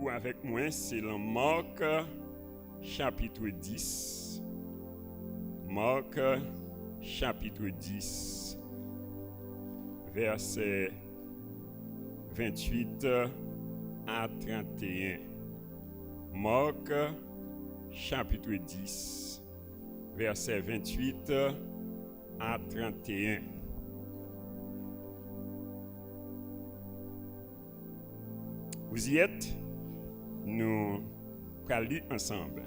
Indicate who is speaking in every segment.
Speaker 1: ou avec moi, c'est dans Marc chapitre 10. Marc chapitre 10, verset 28 à 31. Marc chapitre 10, verset 28 à 31. Vous y êtes? Nous allons lire ensemble.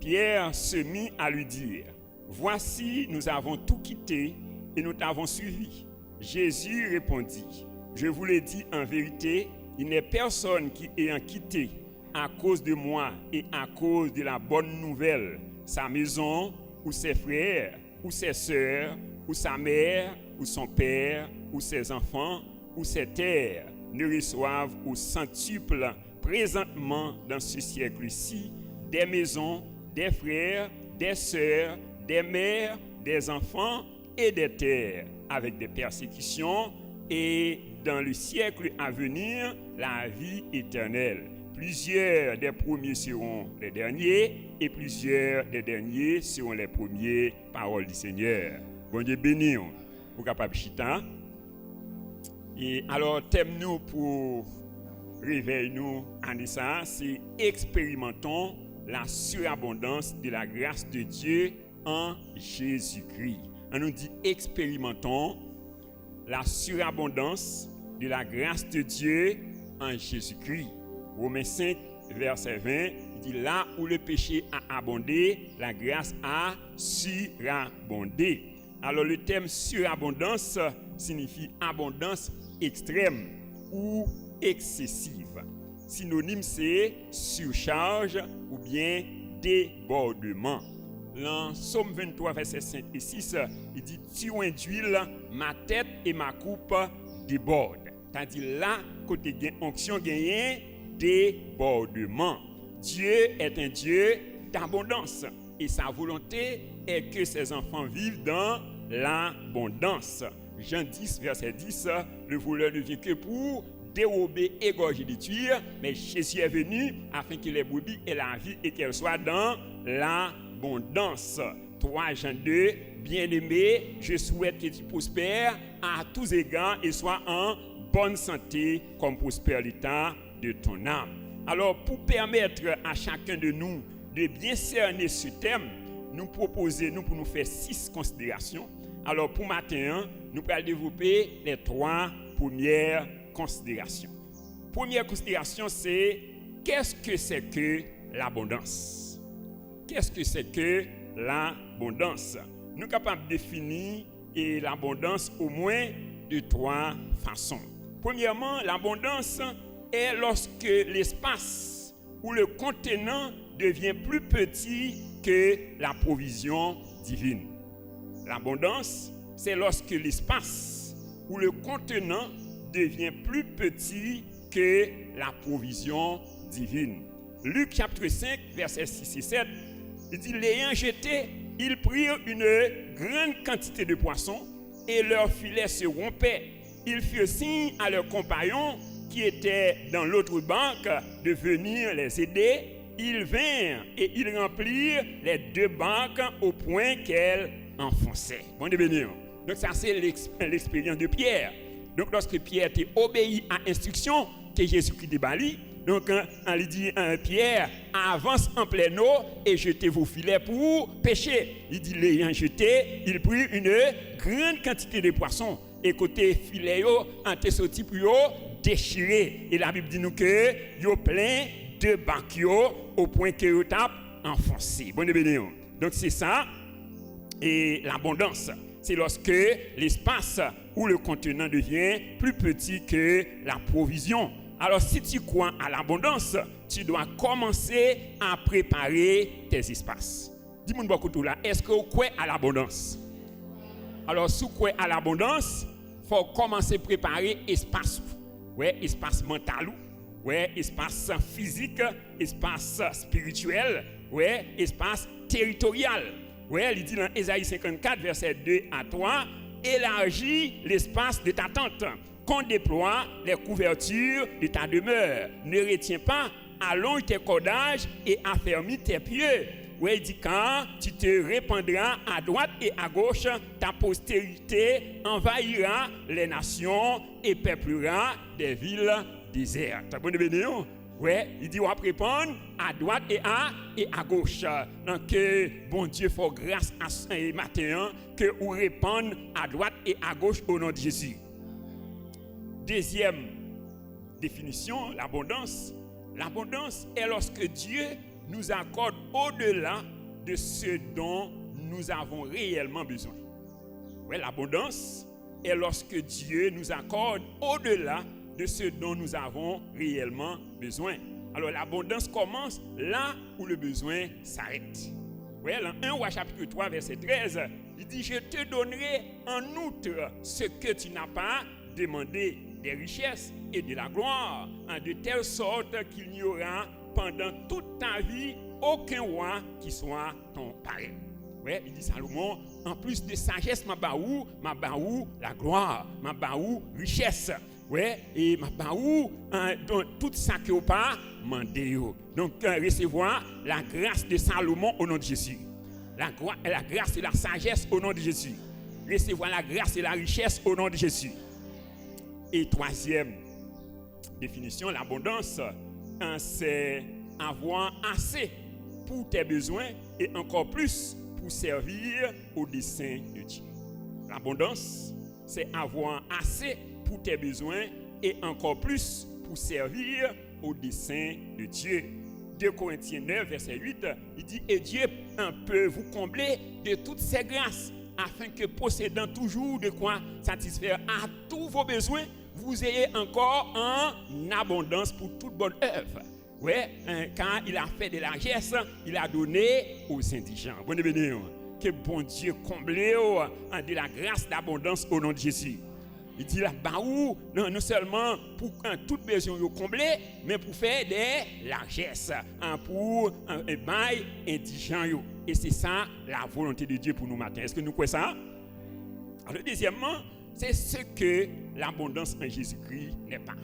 Speaker 1: Pierre se mit à lui dire: Voici, nous avons tout quitté et nous t'avons suivi. Jésus répondit: Je vous l'ai dit en vérité, il n'est personne qui, ayant quitté à cause de moi et à cause de la bonne nouvelle, sa maison, ou ses frères, ou ses sœurs, ou sa mère, ou son père, ou ses enfants, ou ses terres, ne reçoivent au centuple présentement dans ce siècle-ci des maisons, des frères, des sœurs, des mères, des enfants et des terres, avec des persécutions, et dans le siècle à venir, la vie éternelle. Plusieurs des premiers seront les derniers, et plusieurs des derniers seront les premiers. Parole du Seigneur. Bon Dieu béni, vous capable chita. Et alors, thème nous pour réveiller nous en ça, c'est expérimentons la surabondance de la grâce de Dieu en Jésus-Christ. On nous dit expérimentons la surabondance de la grâce de Dieu en Jésus-Christ. Romains 5, verset 20, il dit là où le péché a abondé, la grâce a surabondé. Alors le terme surabondance signifie abondance extrême ou excessive. Synonyme c'est surcharge ou bien débordement. Dans Psaume 23, versets 5 et 6, il dit « Tu induis ma tête et ma coupe débordent ». C'est-à-dire là, côté onction gagnée, débordement. Dieu est un Dieu d'abondance et sa volonté est que ses enfants vivent dans l'abondance. Jean 10, verset 10, le voleur ne vient que pour dérober, égorger, détruire, mais Jésus est venu afin que les brebis aient la vie et qu'elles soient dans l'abondance. 3 Jean 2, bien-aimé, je souhaite que tu prospères à tous égards et sois en bonne santé comme prospère l'état de ton âme. Alors, pour permettre à chacun de nous de bien cerner ce thème, nous proposons pour nous faire 6 considérations. Alors, pour matin, nous allons développer les 3 premières considérations. Première considération, c'est qu'est-ce que c'est que l'abondance? Qu'est-ce que c'est que l'abondance? Nous sommes capables de définir l'abondance au moins de 3 façons. Premièrement, l'abondance est lorsque l'espace ou le contenant devient plus petit que la provision divine. L'abondance, c'est lorsque l'espace ou le contenant devient plus petit que la provision divine. Luc chapitre 5, versets 6 et 7, il dit, l'ayant jeté, ils prirent une grande quantité de poissons et leurs filets se rompaient. Ils firent signe à leurs compagnons qui étaient dans l'autre barque de venir les aider. Ils vinrent et ils remplirent les 2 barques au point qu'elles enfonçaient. Bon Dieu béni. Donc ça c'est l'expérience de Pierre. Donc lorsque Pierre obéit à l'instruction que Jésus-Christ débali, donc on lui dit Pierre, avance en pleine eau et jetez vos filets pour pêcher. Il dit l'ayant jeté, il prit une grande quantité de poissons. Et côté filet yo, en te sorti pour yo déchiré. Et la Bible dit nous que yo plein de barques au point que yo tape enfoncé. Bon béni. Donc c'est ça. Et l'abondance, c'est lorsque l'espace ou le contenant devient plus petit que la provision. Alors si tu crois à l'abondance, tu dois commencer à préparer tes espaces. Dis-moi beaucoup tout là, est-ce que vous croyez à l'abondance? Alors si vous croyez à l'abondance, il faut commencer à préparer espace. Ouais, espace mental, ouais, espace physique, espace spirituel, ouais, espace territorial. Ouais, il dit dans Ésaïe 54, verset 2 à 3, élargis l'espace de ta tente, qu'on déploie les couvertures de ta demeure. Ne retiens pas allonge tes cordages et affermis tes pieds. Oui, il dit quand tu te répandras à droite et à gauche, ta postérité envahira les nations et peuplera des villes désertes. Vous comprenez? Oui, il dit on va répondre à droite et à gauche. Donc, bon Dieu, faut grâce à ce matin que vous répondre à droite et à gauche au nom de Jésus. Deuxième définition, l'abondance. L'abondance est lorsque Dieu nous accorde au-delà de ce dont nous avons réellement besoin. Oui, l'abondance est lorsque Dieu nous accorde au-delà de ce dont nous avons réellement besoin. Alors l'abondance commence là où le besoin s'arrête. Oui, dans 1 Roi chapitre 3, verset 13, il dit « Je te donnerai en outre ce que tu n'as pas demandé, des richesses et de la gloire, de telle sorte qu'il n'y aura pendant toute ta vie aucun roi qui soit ton pareil. » Ouais, il dit Salomon, en plus de sagesse, ma baou la gloire, ma baou richesse. Ouais, et ma baou tout ça que vous pas mandé. Donc recevoir la grâce de Salomon au nom de Jésus. La grâce et la sagesse au nom de Jésus. Recevoir la grâce et la richesse au nom de Jésus. Et troisième définition, l'abondance, c'est avoir assez pour tes besoins et encore plus pour servir au dessein de Dieu. L'abondance, c'est avoir assez pour tes besoins et encore plus pour servir au dessein de Dieu. 2 Corinthiens 9, verset 8, il dit « Et Dieu peut vous combler de toutes ses grâces, afin que possédant toujours de quoi satisfaire à tous vos besoins, vous ayez encore en abondance pour toute bonne œuvre. » Oui, quand il a fait de la largesse, il a donné aux indigents. Bonne béni, que bon Dieu comble de la grâce d'abondance au nom de Jésus. Il dit là, non seulement pour tout besoin combler, mais pour faire des largesses, pour un bail indigent. Et c'est ça la volonté de Dieu pour nous matin. Est-ce que nous croyons ça? Alors, deuxièmement, c'est ce que l'abondance en Jésus-Christ n'est pas.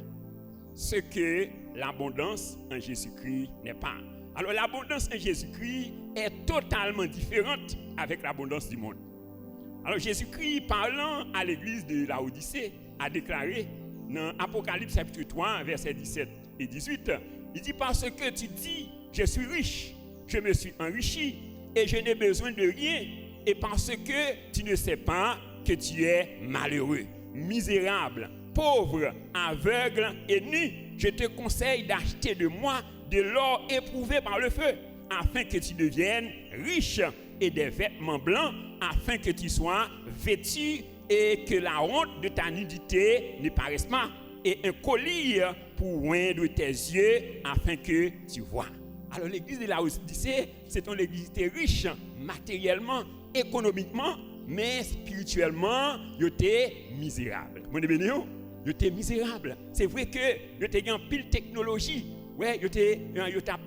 Speaker 1: Ce que l'abondance en Jésus-Christ n'est pas. Alors l'abondance en Jésus-Christ est totalement différente avec l'abondance du monde. Alors Jésus-Christ, parlant à l'église de Laodicée, a déclaré dans Apocalypse chapitre 3, versets 17 et 18, il dit « Parce que tu dis, je suis riche, je me suis enrichi et je n'ai besoin de rien, et parce que tu ne sais pas que tu es malheureux, misérable, pauvre, aveugle et nu, je te conseille d'acheter de moi de l'or éprouvé par le feu, afin que tu deviennes riche, et des vêtements blancs, afin que tu sois vêtu et que la honte de ta nudité ne paraisse pas, et un collier pour oindre tes yeux, afin que tu vois. Alors l'église de Laodicée, c'est une église riche matériellement, économiquement, mais spirituellement, il était misérable. Vous comprenez? Il était misérable. C'est vrai que il était en pile technologie. Ouais, il t'a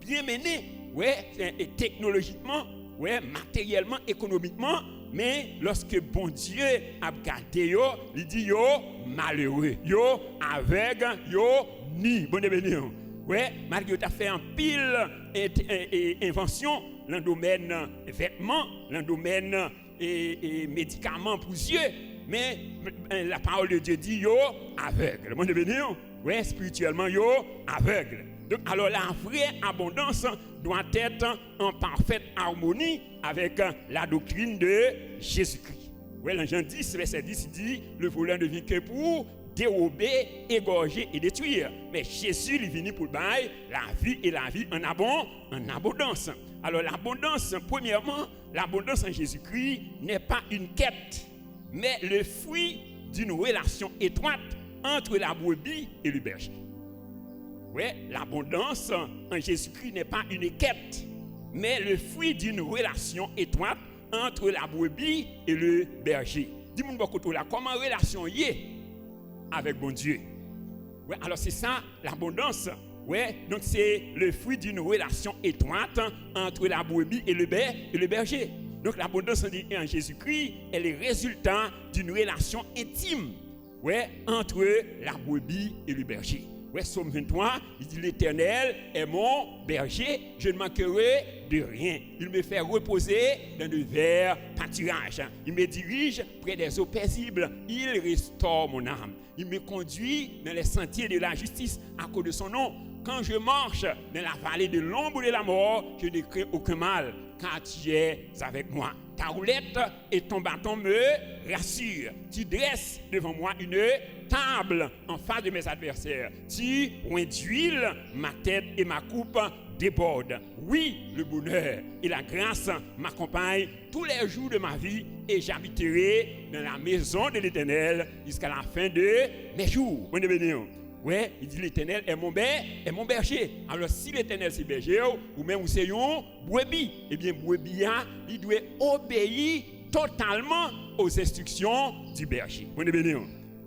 Speaker 1: bien mené. Ouais, et technologiquement, ouais, matériellement, économiquement, mais lorsque bon Dieu a gardé il dit yo malheureux, yo aveugle, yo ni. Bon béni. Ouais, malgré tu as fait un pile invention dans le domaine vêtements, dans le domaine médicaments pour yeux, mais la parole de Dieu dit yo aveugle. Bon béni. Ouais, spirituellement yo aveugle. Donc, alors la vraie abondance doit être en parfaite harmonie avec la doctrine de Jésus-Christ. Oui, dans Jean 10, verset 10, il dit « Le voleur ne vient que pour dérober, égorger et détruire. Mais Jésus est venu pour le bail, la vie et la vie en abondance. » Alors l'abondance, premièrement, l'abondance en Jésus-Christ n'est pas une quête, mais le fruit d'une relation étroite entre la brebis et le berger. Oui, l'abondance en Jésus-Christ n'est pas une quête, mais le fruit d'une relation étroite entre la brebis et le berger. Dis-moi là, comment relation y est avec bon Dieu? Oui, alors c'est ça l'abondance. Oui, donc c'est le fruit d'une relation étroite entre la brebis et le berger. Donc l'abondance en Jésus-Christ est le résultat d'une relation intime, ouais, entre la brebis et le berger. Ouais, Psaume 23, il dit l'Éternel est mon berger, je ne manquerai de rien. Il me fait reposer dans de verts pâturages. Il me dirige près des eaux paisibles. Il restaure mon âme. Il me conduit dans les sentiers de la justice à cause de son nom. Quand je marche dans la vallée de l'ombre de la mort, je ne crains aucun mal, car tu es avec moi. Ta roulette et ton bâton me rassurent. Tu dresses devant moi une table en face de mes adversaires. Tu oins d'huile ma tête et ma coupe déborde. Oui, le bonheur et la grâce m'accompagnent tous les jours de ma vie et j'habiterai dans la maison de l'Éternel jusqu'à la fin de mes jours. Bonne béni. Ouais, il dit l'Éternel est mon berger. Alors si l'Éternel c'est berger ou même c'est un brebis, eh bien brebis il doit obéir totalement aux instructions du berger. Bonne béni.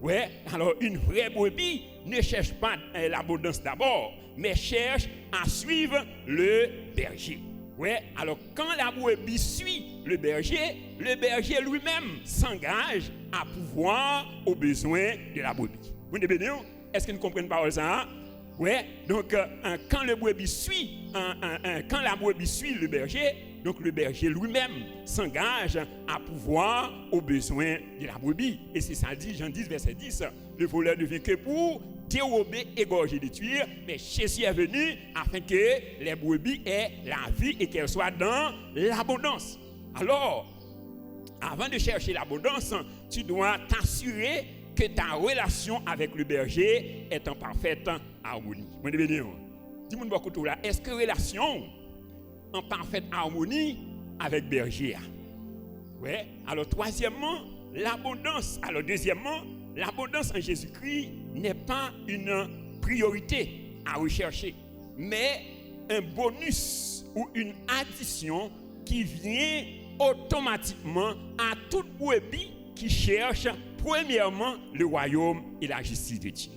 Speaker 1: Ouais, alors une vraie brebis ne cherche pas l'abondance d'abord, mais cherche à suivre le berger. Ouais, alors quand la brebis suit le berger lui-même s'engage à pouvoir aux besoins de la brebis. Vous me béni? Est-ce que nous comprenons pas ça? Ouais, donc quand la brebis suit le berger, donc le berger lui-même s'engage à pouvoir aux besoins de la brebis. Et c'est ça dit, Jean 10, verset 10, le voleur ne vient que pour dérober, égorger, détruire, mais Jésus est venu afin que les brebis aient la vie et qu'elles soient dans l'abondance. Alors, avant de chercher l'abondance, tu dois t'assurer que ta relation avec le berger est en parfaite harmonie. Dis-moi beaucoup tout là, est-ce que relation en parfaite harmonie avec berger? Ouais. Alors troisièmement, l'abondance. Alors deuxièmement, l'abondance en Jésus-Christ n'est pas une priorité à rechercher, mais un bonus ou une addition qui vient automatiquement à toute brebis qui cherche premièrement le royaume et la justice de Dieu.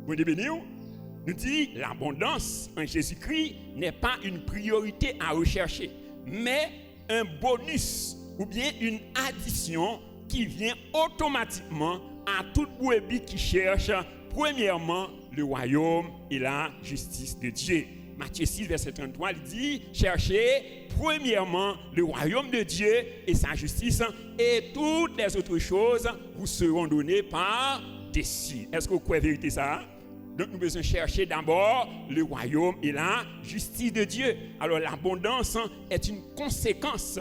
Speaker 1: Vous nous dit l'abondance en Jésus-Christ n'est pas une priorité à rechercher, mais un bonus ou bien une addition qui vient automatiquement à toute brebis qui cherche premièrement le royaume et la justice de Dieu. Matthieu 6, verset 33, il dit, cherchez premièrement le royaume de Dieu et sa justice, et toutes les autres choses vous seront données par-dessus. Est-ce que vous croyez vérité ça? Donc nous devons chercher d'abord le royaume et la justice de Dieu. Alors l'abondance est une conséquence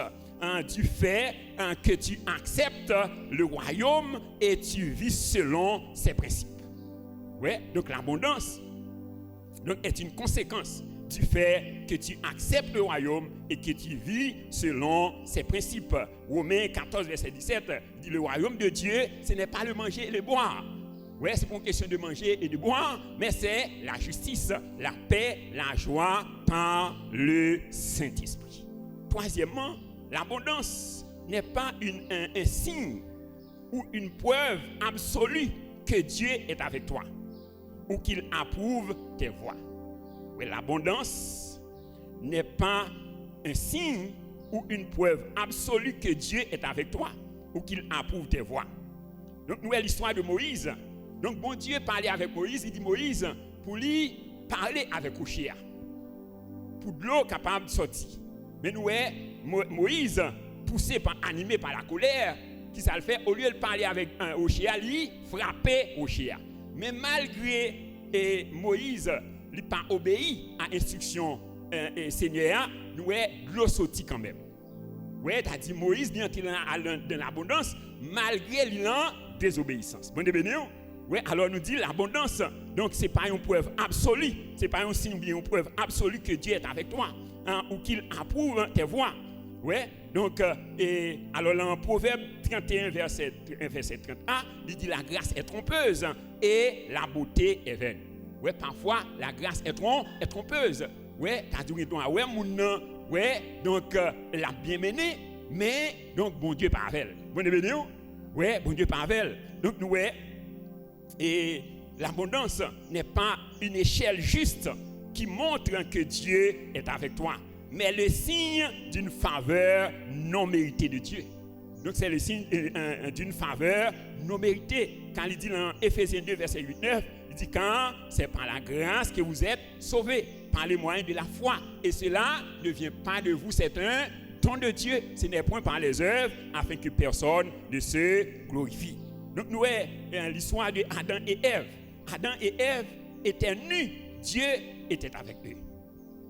Speaker 1: du fait que tu acceptes le royaume et tu vis selon ses principes. Ouais, donc l'abondance est une conséquence du fait que tu acceptes le royaume et que tu vis selon ses principes. Romains 14, verset 17 dit le royaume de Dieu, ce n'est pas le manger et le boire. Ouais, c'est pas une question de manger et de boire, mais c'est la justice, la paix, la joie par le Saint-Esprit. Troisièmement, l'abondance n'est pas un signe ou une preuve absolue que Dieu est avec toi ou qu'il approuve tes voies. Oui, l'abondance n'est pas un signe ou une preuve absolue que Dieu est avec toi ou qu'il approuve tes voies. Donc, nous avons l'histoire de Moïse. Donc, bon Dieu parlait avec Moïse. Il dit Moïse, pour lui parler avec Ochéa, pour de l'eau capable de sortir. Mais nous avons Moïse, poussé animé par la colère, qui ça le fait, au lieu de parler avec Ochéa, lui frapper Ochéa. Mais malgré Moïse, il n'a pas obéi à l'instruction Seigneur, nous avons de l'eau sortie quand même. Oui, tu as dit Moïse vient dans l'abondance malgré la désobéissance. Bon béni. Oui, alors nous dit l'abondance. Donc ce n'est pas une preuve absolue, ce n'est pas un signe bien une preuve absolue que Dieu est avec toi ou qu'il approuve tes voies. Oui, donc alors dans Proverbe 31 verset 30a, il dit la grâce est trompeuse et la beauté est vaine. Oui, parfois la grâce est trompeuse. Oui, tu as dit ouais mon ouais, donc l'a bien mené, mais donc bon Dieu par elle. Bon béni. Oui, bon Dieu par elle. Donc nous et l'abondance n'est pas une échelle juste qui montre que Dieu est avec toi, mais le signe d'une faveur non méritée de Dieu. Donc c'est le signe d'une faveur non méritée. Quand il dit dans Éphésiens 2, verset 8-9, il Il dit quand c'est par la grâce que vous êtes sauvés, par les moyens de la foi. Et cela ne vient pas de vous, c'est un don de Dieu. Ce n'est point par les œuvres, afin que personne ne se glorifie. Donc nous avons l'histoire de Adam et Ève. Adam et Ève étaient nus, Dieu était avec eux.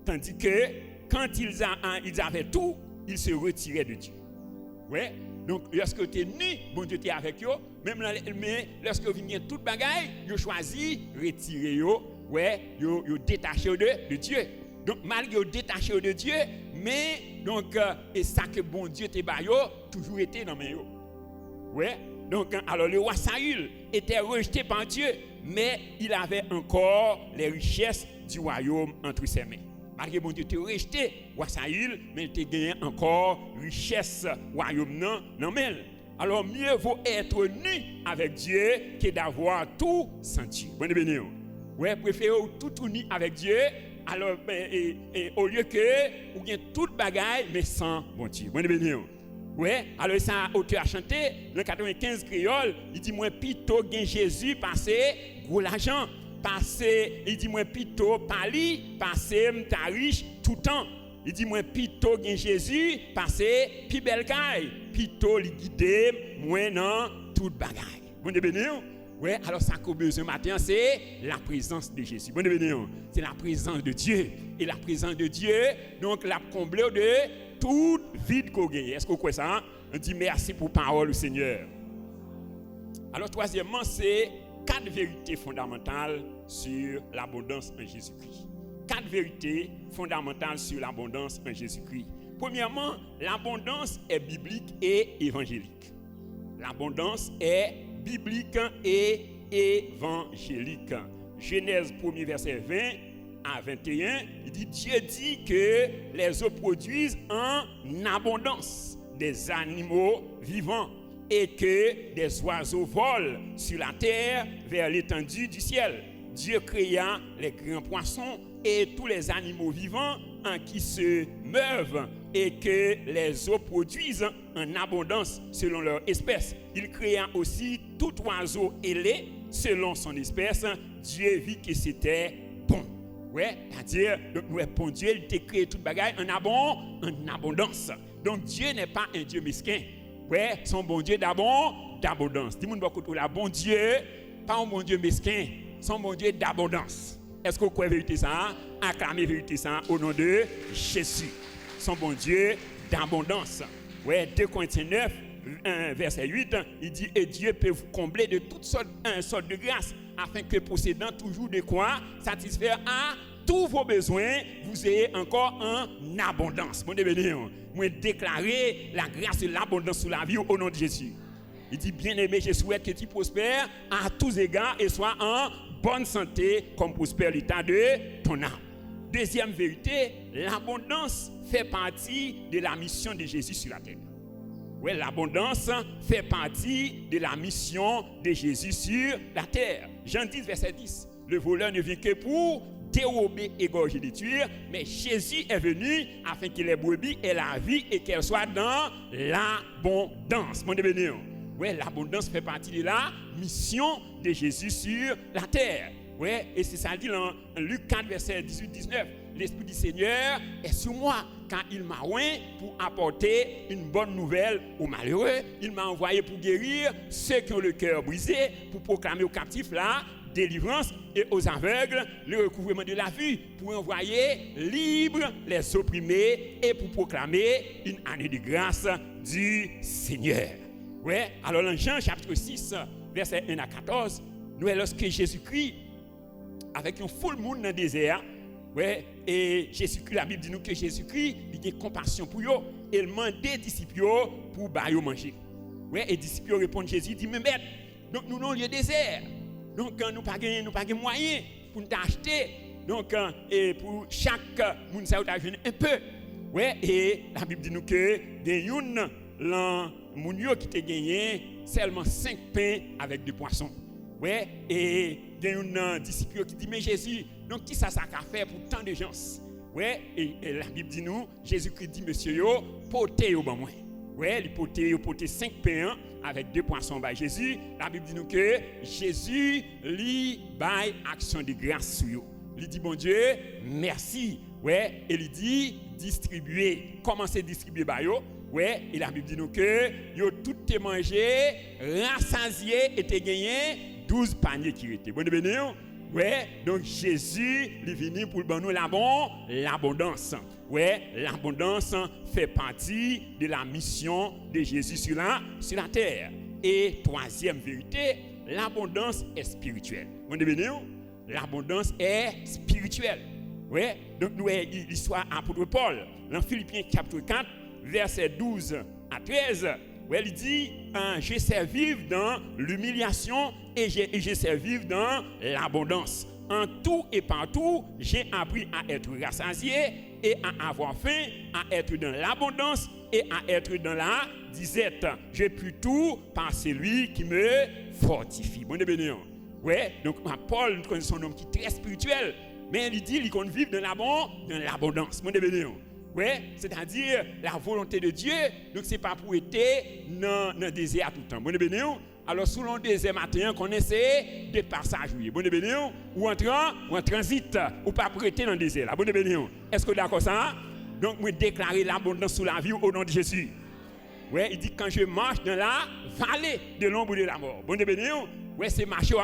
Speaker 1: Tandis que quand ils avaient tout, ils se retiraient de Dieu. Ouais. Donc lorsque tu es nu, bon Dieu était avec eux. Mais lorsque vous venez toute bagaille, vous choisi retirer eux, ouais, vous détacher de Dieu. Donc malgré vous détacher de Dieu, mais donc et ça que bon Dieu te baillé toujours été dans mes yo. Ouais. Donc alors le roi Saül était rejeté par Dieu, mais il avait encore les richesses du royaume entre ses mains. Malgré bon Dieu te rejeté, roi Saül, mais il te gagné encore richesse royaume non mais. Alors mieux vaut être nu avec Dieu que d'avoir tout sans Dieu. Bon béni. Ouais, préférez tout nu avec Dieu. Alors au lieu que ou bien toute bagaille mais sans bon Dieu. Bon béni. Ouais, alors ça auteur a chanté le 95 créole, il dit moi plutôt gain Jésus passer gros l'argent, passer il dit moi plutôt pali, passer m'ta riche tout temps. Il dit moi plutôt gain Jésus passer pi belle caille, plutôt li guider moi dans toute bagaille. Bon béni. Ouais, alors ça qu'on besoin matin c'est la présence de Jésus. Bon béni. C'est la présence de Dieu et la présence de Dieu donc la comblé de toute vide qu'on gagne. Est-ce que vous croyez ça? On dit merci pour parole du Seigneur. Alors troisièmement, c'est 4 vérités fondamentales sur l'abondance en Jésus-Christ. 4 vérités fondamentales sur l'abondance en Jésus-Christ. Premièrement, l'abondance est biblique et évangélique. L'abondance est biblique et évangélique. Genèse 1er verset 20 à 21, il dit Dieu dit que les eaux produisent en abondance des animaux vivants et que des oiseaux volent sur la terre vers l'étendue du ciel. Dieu créa les grands poissons et tous les animaux vivants en qui se meuvent et que les eaux produisent en abondance selon leur espèce. Il créa aussi tout oiseau ailé selon son espèce. Dieu vit que c'était bon. Ouais, c'est-à-dire, bon Dieu, il t'a créé toute bagaille en abondance. Donc Dieu n'est pas un Dieu mesquin. Ouais, son bon Dieu d'abondance. Dis-moi beaucoup la bon Dieu, pas un bon Dieu mesquin, son bon Dieu d'abondance. Est-ce que vous croyez vérité ça? Acclamez vérité ça au nom de Jésus. Son bon Dieu d'abondance. Ouais, 2 Corinthiens 9, verset 8, il dit et Dieu peut vous combler de toutes sortes de grâces afin que possédant toujours de quoi satisfaire à tous vos besoins, vous ayez encore en abondance. Bon béni, moi déclarer la grâce et l'abondance sur la vie au nom de Jésus. Il dit bien-aimé, je souhaite que tu prospères à tous égards et sois en bonne santé comme prospère l'état de ton âme. Deuxième vérité, l'abondance fait partie de la mission de Jésus sur la terre. Oui, l'abondance fait partie de la mission de Jésus sur la terre. Jean 10, verset 10. Le voleur ne vient que pour dérober, égorger, détruire, mais Jésus est venu afin que les brebis aient la vie et qu'elles soient dans l'abondance. Mon béni. Oui, l'abondance fait partie de la mission de Jésus sur la terre. Oui, et c'est ça dit dans Luc 4, verset 18-19. L'Esprit du Seigneur est sur moi, car il m'a oint pour apporter une bonne nouvelle aux malheureux. Il m'a envoyé pour guérir ceux qui ont le cœur brisé, pour proclamer aux captifs la délivrance et aux aveugles le recouvrement de la vue, pour envoyer libres les opprimés et pour proclamer une année de grâce du Seigneur. Ouais, alors dans Jean chapitre 6, verset 1 à 14, nous lorsque Jésus-Christ, avec un full monde dans le désert, ouais, et Jésus-Christ, la Bible dit nous que Jésus-Christ, il a compassion pour eux, et il demande des disciples pour manger. Ouais, et les disciples répondent Jésus, dit mais maître, donc nous dans le lieu désert, donc nous pas de moyens pour nous acheter, donc et pour chaque monde ça un peu. Ouais, et la Bible dit nous que des moun qui te gagné seulement 5 pains avec 2 poissons. Ouais, et il y a un disciple qui dit mais Jésus, donc qui ça qu'a fait pour tant de gens? Ouais, et la Bible dit nous, Jésus-Christ dit monsieur yo, portez yo ban moi. ouais, il portait 5 pains avec 2 poissons par Jésus. La Bible dit nous que Jésus lui baille action de grâce sur eux. Il dit bon Dieu, merci. Ouais, et il dit distribuer. Commencez à distribuer par eux. Ouais, et la Bible dit nous que yo tout te mangé, rassasié et te gagné 12 paniers qui étaient. Bon béni. Ouais, donc Jésus il est venu pour nous l'abondance. Ouais, l'abondance fait partie de la mission de Jésus sur la terre. Et troisième vérité, l'abondance est spirituelle. Bon béni. L'abondance est spirituelle. Ouais, donc nous avons l'histoire d'apôtre Paul dans Philippiens chapitre 4 verset 12 à 13. Ouais, il dit je sais vivre dans l'humiliation et je sais vivre dans l'abondance. En tout et partout, j'ai appris à être rassasié et à avoir faim, à être dans l'abondance et à être dans la disette. Je puis tout par celui qui me fortifie. Bon béni. Ouais, donc Paul, nous connaissons un homme qui est très spirituel, mais il dit qu'il compte vivre dans l'abondance. Bon béni. Ouais, c'est-à-dire la volonté de Dieu. Donc c'est pas pour être dans le désert tout le temps. Bon béni. Alors sous le désert matin, qu'on essaie de passage. Bon béni. Ou en transit, ou pas prêter dans le désert. Bon béni. Est-ce que vous êtes d'accord ça? Donc moi déclarer l'abondance sous la vie au nom de Jésus. Ouais, il dit quand je marche dans la vallée de l'ombre de la mort. Bon béni. Ouais, c'est marcher ou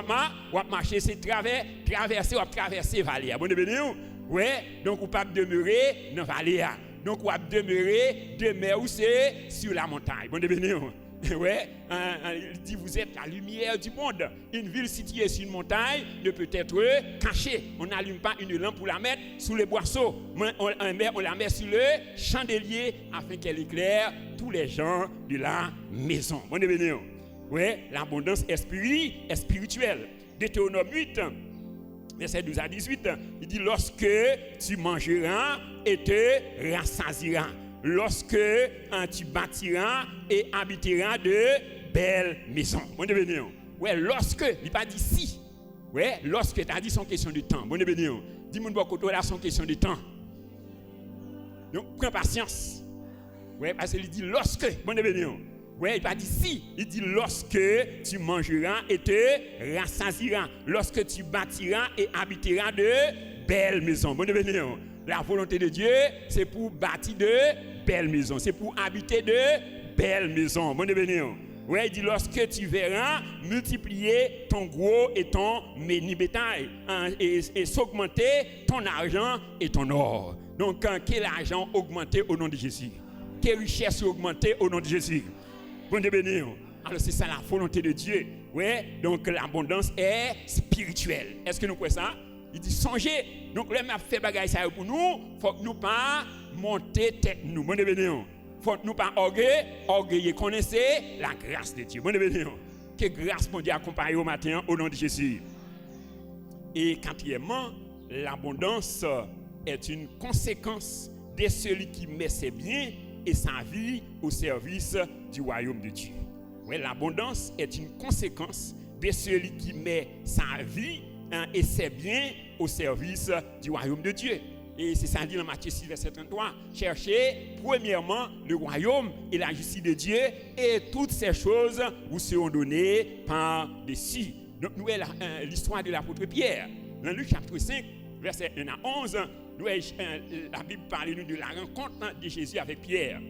Speaker 1: marcher, c'est traverser la vallée. Bon béni. Ouais, donc on peut demeurer dans la vallée. Donc on peut demeurer où c'est sur la montagne. Bon béni. Ouais, il dit vous êtes la lumière du monde. Une ville située sur une montagne ne peut être cachée. On n'allume pas une lampe pour la mettre sous les boisseaux. On la met sur le chandelier afin qu'elle éclaire tous les gens de la maison. Bon béni. Ouais, l'abondance est spirituelle. Deutéronome 8, verset 12 à 18, il dit lorsque tu mangeras et te rassasieras, lorsque tu bâtiras et habiteras de belles maisons. Bon béni. Ouais, lorsque, il pas dit si. Ouais, lorsque tu as dit son question de temps. Bon béni. Dis-moi beaucoup là son question de temps. Donc prends patience. Ouais, parce qu'il dit lorsque. Bon béni. Ouais, il pas dit si, il dit lorsque tu mangeras et te rassasieras, lorsque tu bâtiras et habiteras de belles maisons. Bon béni. La volonté de Dieu, c'est pour bâtir de belles maisons, c'est pour habiter de belles maisons. Bon béni. Ouais, il dit lorsque tu verras multiplier ton gros et ton menu bétail et s'augmenter ton argent et ton or. Donc, quel argent augmenter au nom de Jésus? Quelle richesse augmenter au nom de Jésus? Bon béni. Alors c'est ça la volonté de Dieu. Ouais, donc l'abondance est spirituelle. Est-ce que nous croyons ça? Il dit songez. Donc là m'a fait bagaille ça pour nous, faut que nous pas monter tête nous. Bon béni. Faut que nous pas orgueiller connaissez la grâce de Dieu. Bon béni. Que grâce mon Dieu accompagne au matin au nom de Jésus. Et quatrièmement, l'abondance est une conséquence de celui qui met ses biens et sa vie au service du royaume de Dieu. Ouais, l'abondance est une conséquence de celui qui met sa vie et ses biens au service du royaume de Dieu. Et c'est ça dit dans Matthieu 6, verset 33. Cherchez premièrement le royaume et la justice de Dieu et toutes ces choses vous seront données par-dessus. Donc nous avons l'histoire de l'apôtre Pierre. Dans Luc chapitre 5, verset 1 à 11, la Bible parle de la rencontre de Jésus avec Pierre.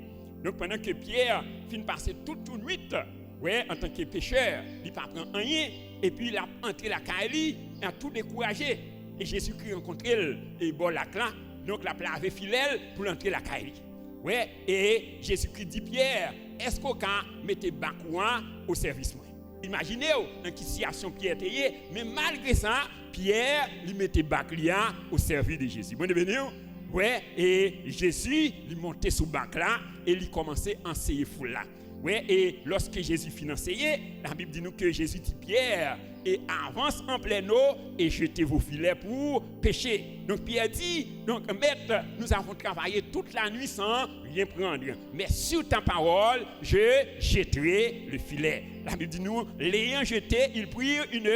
Speaker 1: Donc pendant que Pierre finit passer toute une nuit, ouais, en tant que pécheur, il ne prend rien, et puis il a entré la caille, il a tout découragé. Et Jésus-Christ rencontre elle, et bon la clé, donc la plave fidèle pour entrer la caille. Ouais, et Jésus-Christ dit Pierre, est-ce qu'on peut mettre Bakoua au service moi? Imaginez dans quelle situation Pierre était, mais malgré ça, Pierre lui mettait Baclia au service de Jésus. Bon béni. Ouais, et Jésus lui montait sous bac là et il commençait à enseigner foule là. Ouais, et lorsque Jésus finit d'enseigner, la Bible dit nous que Jésus dit Pierre et avance en pleine eau et jetez vos filets pour pêcher. Donc Pierre dit, donc maître, nous avons travaillé toute la nuit sans rien prendre, mais sur ta parole, je jetterai le filet. La Bible dit nous, l'ayant jeté, ils prirent une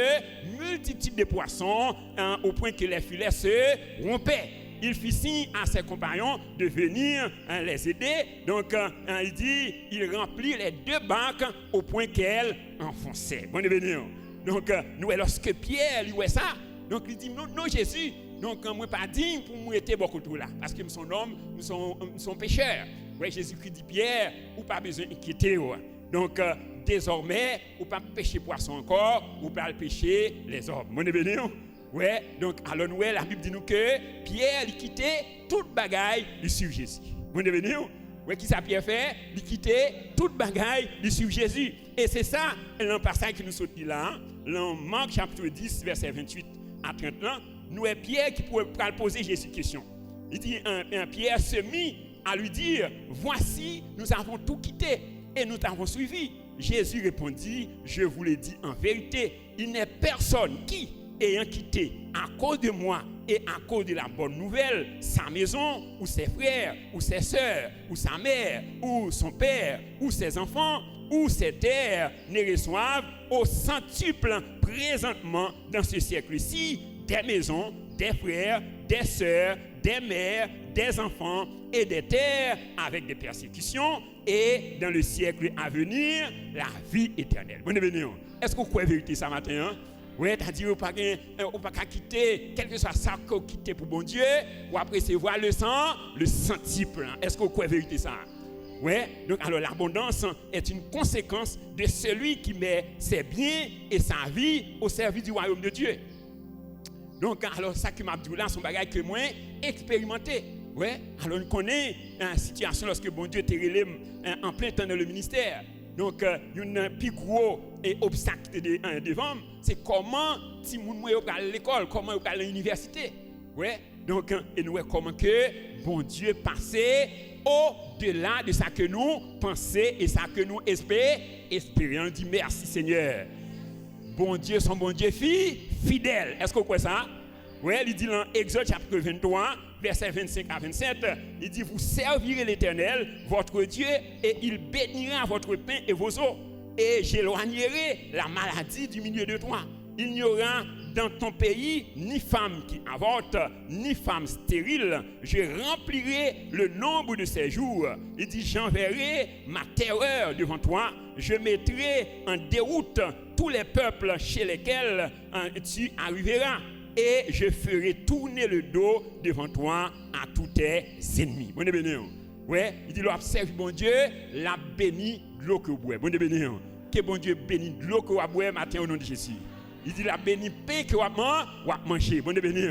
Speaker 1: multitude de poissons au point que les filets se rompaient. il fit signe à ses compagnons de venir les aider. Donc, il dit, il remplit les 2 barques au point qu'elles enfonçaient. Bon événement. Donc, nous, lorsque Pierre lui voit ça, donc il dit, non, Jésus, donc moi pas digne pour moi être beaucoup tout là, parce que nous sommes hommes, nous sommes pécheurs. Ouais, Jésus-Christ dit, Pierre, ou pas besoin d'inquiéter. Donc, désormais, ou pas pécher poisson encore, ou pas pécher les hommes. Bon événement. Ouais, donc, alors nous, la Bible dit nous que Pierre, il quittait toute bagaille du suivre Jésus. Bon événement. Ouais, qui ça Pierre fait? Il quittait toute bagaille du suivre Jésus. Et c'est ça, le passage qui nous sortit là, dans Marc chapitre 10, verset 28 à 30 ans, nous est Pierre qui pourrait poser Jésus une question. Il dit, Pierre se mit à lui dire, voici, nous avons tout quitté et nous t'avons suivi. Jésus répondit, je vous l'ai dit en vérité, il n'est personne qui, ayant quitté à cause de moi et à cause de la bonne nouvelle, sa maison, ou ses frères, ou ses sœurs, ou sa mère, ou son père, ou ses enfants, ou ses terres, ne reçoivent au centuple présentement dans ce siècle-ci des maisons, des frères, des sœurs, des mères, des enfants et des terres avec des persécutions et dans le siècle à venir, la vie éternelle. Bon événement. Est-ce que vous croyez vérité ça matin? Oui, c'est-à-dire qu'on ne peut pas quitter, quel que soit ça qu'on quitte pour bon Dieu, ou après c'est voir le centuple. Est-ce que vous croyez vérité ça? Oui, donc alors l'abondance est une conséquence de celui qui met ses biens et sa vie au service du royaume de Dieu. Donc alors ça que m'a dit là, son bagage que moi expérimenté. Oui, alors on connaît une situation lorsque bon Dieu était relé en plein temps dans le ministère. Donc, un plus gros obstacle devant, c'est comment si moun yo à l'école, comment yo à l'université. Ouais. Donc, et nous comment que bon Dieu passait au-delà de ça que nous pensons et ça que nous espérons. On dit merci Seigneur. Bon Dieu, son bon Dieu fidèle. Est-ce que vous croyez ça? Oui, il dit dans Exode chapitre 23, versets 25 à 27, il dit, vous servirez l'Éternel, votre Dieu, et il bénira votre pain et vos eaux. Et j'éloignerai la maladie du milieu de toi. Il n'y aura dans ton pays ni femme qui avorte, ni femme stérile. Je remplirai le nombre de ses jours. Il dit, j'enverrai ma terreur devant toi. Je mettrai en déroute tous les peuples chez lesquels tu arriveras. Et je ferai tourner le dos devant toi à tous tes ennemis. Bon béni. Ouais, il dit l'observe bon Dieu, la béni de l'eau que vous boivez. Bon béni. Que bon Dieu bénit de l'eau que vous boivez matin au nom de Jésus. Il dit la béni pain que vous mangez. Bon béni.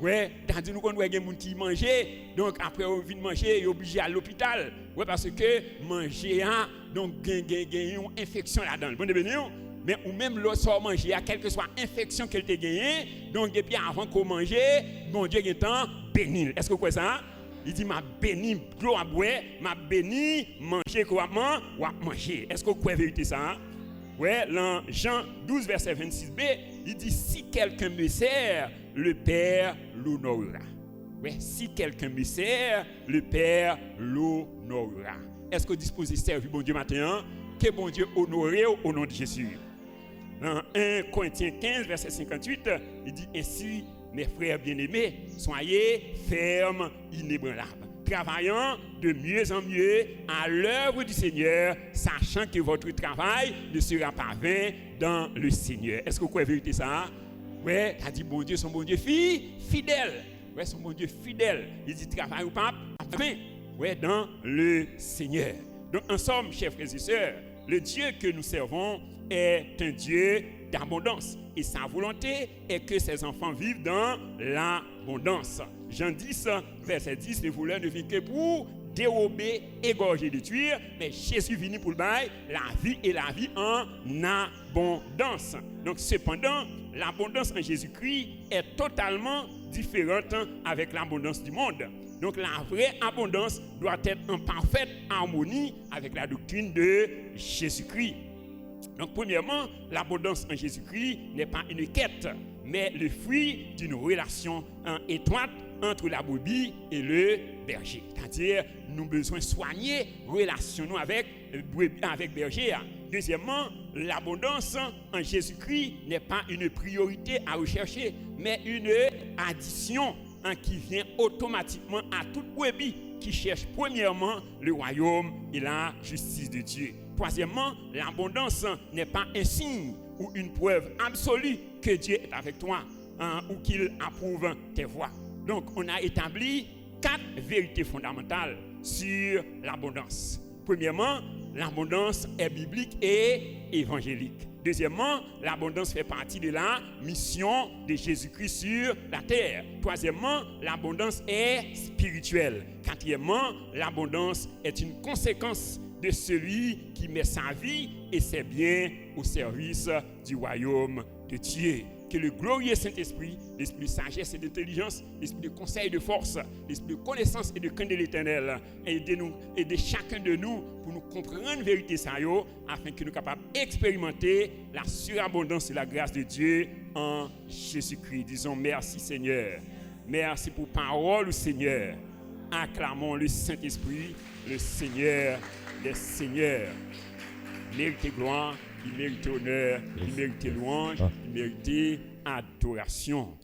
Speaker 1: Ouais, tandis nous qu'on voit des gens qui mangent, donc après on vient manger, ils sont obligés à l'hôpital. Ouais, parce que manger donc gagne une infection là-dedans. Bon béni. Mais ou même l'eau sort manger, à quelle que soit infection qu'elle t'a gagnée, donc depuis avant qu'on mange, bon Dieu est temps béni. Est-ce que vous croyez ça? Il dit m'a béni l'eau à boire, m'a béni manger quoi manger. Est-ce que vous croyez vérité ça? Ouais, dans Jean 12 verset 26b, il dit si quelqu'un me sert, le Père l'honorera. Ouais, si quelqu'un me sert, le Père l'honorera. Est-ce que vous disposez servir bon Dieu matin? Que bon Dieu honore au nom de Jésus. Dans 1 Corinthiens 15, verset 58, il dit ainsi, mes frères bien-aimés, soyez fermes, inébranlables, travaillant de mieux en mieux à l'œuvre du Seigneur, sachant que votre travail ne sera pas vain dans le Seigneur. Est-ce que vous croyez vérité ça? Oui, il a dit bon Dieu, son bon Dieu fidèle. Oui, son bon Dieu fidèle. Il dit travail ou pas vain. Oui, dans le Seigneur. Donc, en somme, chers frères et sœurs, le Dieu que nous servons est un Dieu d'abondance. Et sa volonté est que ses enfants vivent dans l'abondance. Jean 10, verset 10, les voleurs ne viennent que pour dérober, égorger, détruire, mais Jésus venu pour le bail, la vie et la vie en abondance. Donc cependant, l'abondance en Jésus-Christ est totalement différente avec l'abondance du monde. Donc la vraie abondance doit être en parfaite harmonie avec la doctrine de Jésus-Christ. Donc premièrement, l'abondance en Jésus-Christ n'est pas une quête, mais le fruit d'une relation étroite entre la brebis et le berger. C'est-à-dire, nous avons besoin de soigner relation avec berger. Deuxièmement, l'abondance en Jésus-Christ n'est pas une priorité à rechercher, mais une addition qui vient automatiquement à toute brebis qui cherche premièrement le royaume et la justice de Dieu. Troisièmement, l'abondance n'est pas un signe ou une preuve absolue que Dieu est avec toi ou qu'il approuve tes voies. Donc, on a établi 4 vérités fondamentales sur l'abondance. Premièrement, l'abondance est biblique et évangélique. Deuxièmement, l'abondance fait partie de la mission de Jésus-Christ sur la terre. Troisièmement, l'abondance est spirituelle. Quatrièmement, l'abondance est une conséquence de celui qui met sa vie et ses biens au service du royaume de Dieu. Que le glorieux Saint-Esprit, l'esprit de sagesse et d'intelligence, l'esprit de conseil et de force, l'esprit de connaissance et de crainte de l'Éternel, aider chacun de nous pour nous comprendre la vérité ça afin que nous soyons capables d'expérimenter la surabondance et la grâce de Dieu en Jésus-Christ. Disons merci Seigneur. Merci pour parole, Seigneur. Acclamons le Saint-Esprit, le Seigneur des Seigneurs. Il mérite gloire, il mérite honneur, il mérite louange, il mérite adoration.